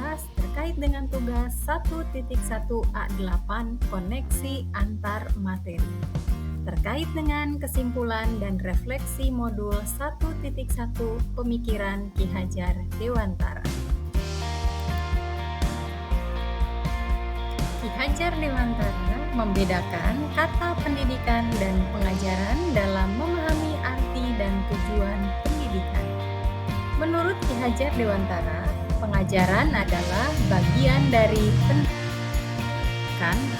membahas terkait dengan tugas 1.1A8 koneksi antar materi. Terkait dengan kesimpulan dan refleksi modul 1.1 pemikiran Ki Hajar Dewantara. Ki Hajar Dewantara membedakan kata pendidikan dan pengajaran dalam memahami arti dan tujuan pendidikan. Menurut Ki Hajar Dewantara, pengajaran adalah bagian dari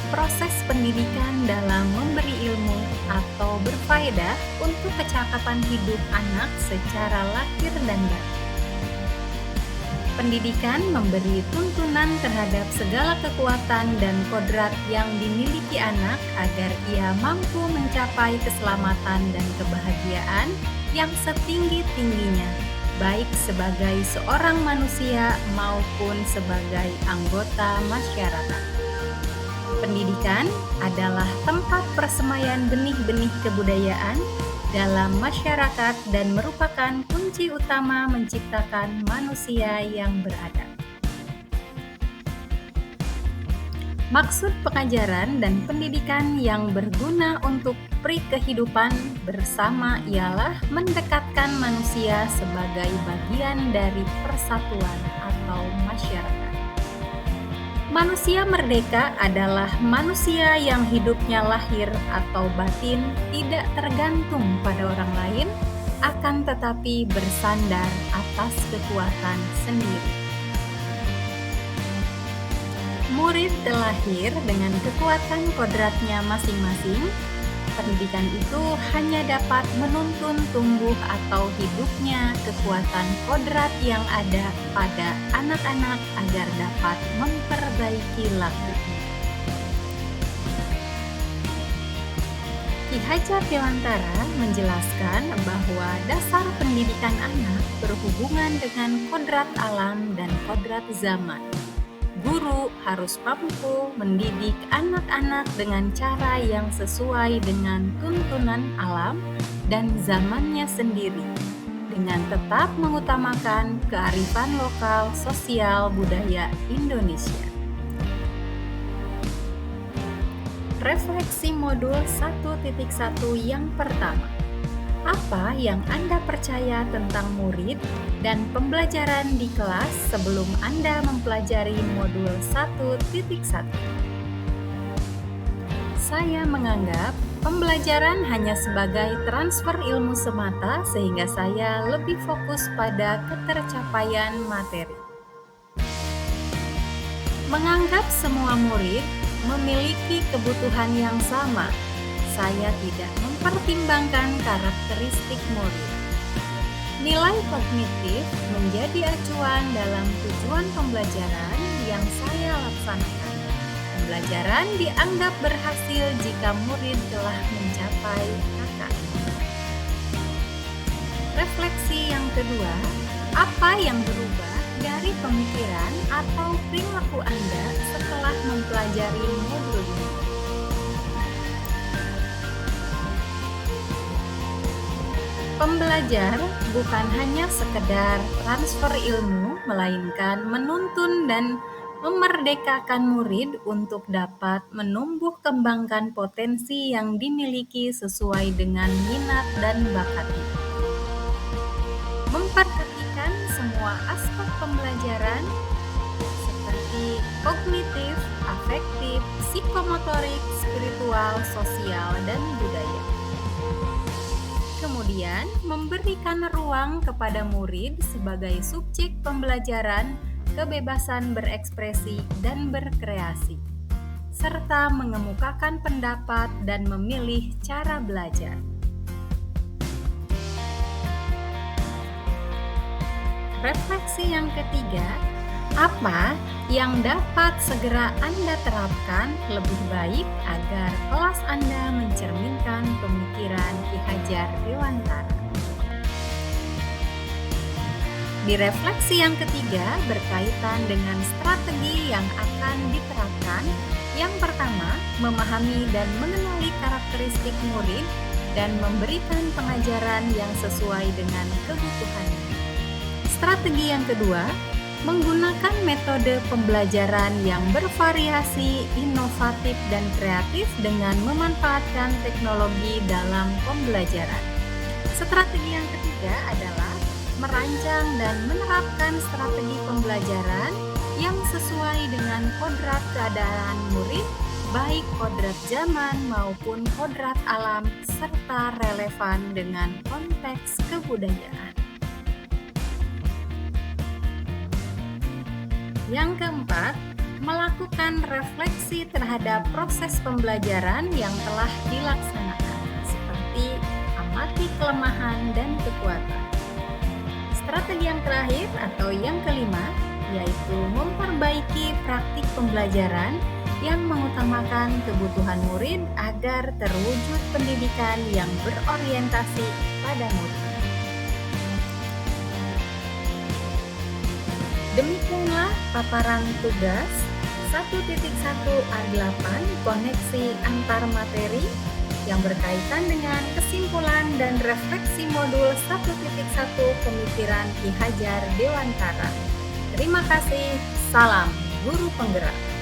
proses pendidikan dalam memberi ilmu atau berfaedah untuk kecakapan hidup anak secara lahir dan batin. Pendidikan memberi tuntunan terhadap segala kekuatan dan kodrat yang dimiliki anak agar ia mampu mencapai keselamatan dan kebahagiaan yang setinggi-tingginya, baik sebagai seorang manusia maupun sebagai anggota masyarakat. Pendidikan adalah tempat persemaian benih-benih kebudayaan dalam masyarakat dan merupakan kunci utama menciptakan manusia yang beradab. Maksud pengajaran dan pendidikan yang berguna untuk kehidupan bersama ialah mendekatkan manusia sebagai bagian dari persatuan atau masyarakat. Manusia merdeka adalah manusia yang hidupnya lahir atau batin tidak tergantung pada orang lain, akan tetapi bersandar atas kekuatan sendiri. Murid terlahir dengan kekuatan kodratnya masing-masing. Pendidikan itu hanya dapat menuntun tumbuh atau hidupnya kekuatan kodrat yang ada pada anak-anak agar dapat memperbaiki lakunya. Ki Hajar Dewantara menjelaskan bahwa dasar pendidikan anak berhubungan dengan kodrat alam dan kodrat zaman. Guru harus mampu mendidik anak-anak dengan cara yang sesuai dengan tuntunan alam dan zamannya sendiri, dengan tetap mengutamakan kearifan lokal, sosial, budaya Indonesia. Refleksi modul 1.1 yang pertama. Apa yang Anda percaya tentang murid dan pembelajaran di kelas sebelum Anda mempelajari modul 1.1? Saya menganggap pembelajaran hanya sebagai transfer ilmu semata sehingga saya lebih fokus pada ketercapaian materi. Menganggap semua murid memiliki kebutuhan yang sama. Saya tidak mempertimbangkan karakteristik murid. Nilai kognitif menjadi acuan dalam tujuan pembelajaran yang saya laksanakan. Pembelajaran dianggap berhasil jika murid telah mencapai KKM. Refleksi yang kedua, apa yang berubah dari pemikiran atau perilaku Anda setelah mempelajari modul ini? Pembelajar bukan hanya sekedar transfer ilmu, melainkan menuntun dan memerdekakan murid untuk dapat menumbuh kembangkan potensi yang dimiliki sesuai dengan minat dan bakatnya. Memperhatikan semua aspek pembelajaran seperti kognitif, afektif, psikomotorik, spiritual, sosial, dan budaya. Kemudian, memberikan ruang kepada murid sebagai subjek pembelajaran, kebebasan berekspresi dan berkreasi, serta mengemukakan pendapat dan memilih cara belajar. Refleksi yang ketiga, apa yang dapat segera Anda terapkan lebih baik agar kelas Anda mencerminkan pemikiran Ki Hajar Dewantara? Di refleksi yang ketiga berkaitan dengan strategi yang akan diterapkan. Yang pertama, memahami dan mengenali karakteristik murid dan memberikan pengajaran yang sesuai dengan kebutuhannya. Strategi yang kedua, Menggunakan metode pembelajaran yang bervariasi, inovatif, dan kreatif dengan memanfaatkan teknologi dalam pembelajaran. Strategi yang ketiga adalah merancang dan menerapkan strategi pembelajaran yang sesuai dengan kodrat keadaan murid, baik kodrat zaman maupun kodrat alam, serta relevan dengan konteks kebudayaan. Yang keempat, melakukan refleksi terhadap proses pembelajaran yang telah dilaksanakan, seperti amati kelemahan dan kekuatan. Strategi yang terakhir atau yang kelima, yaitu memperbaiki praktik pembelajaran yang mengutamakan kebutuhan murid agar terwujud pendidikan yang berorientasi pada murid. Demikianlah paparan tugas 1.1A8 koneksi antar materi yang berkaitan dengan kesimpulan dan refleksi modul 1.1 pemikiran Ki Hajar Dewantara. Terima kasih, salam guru penggerak.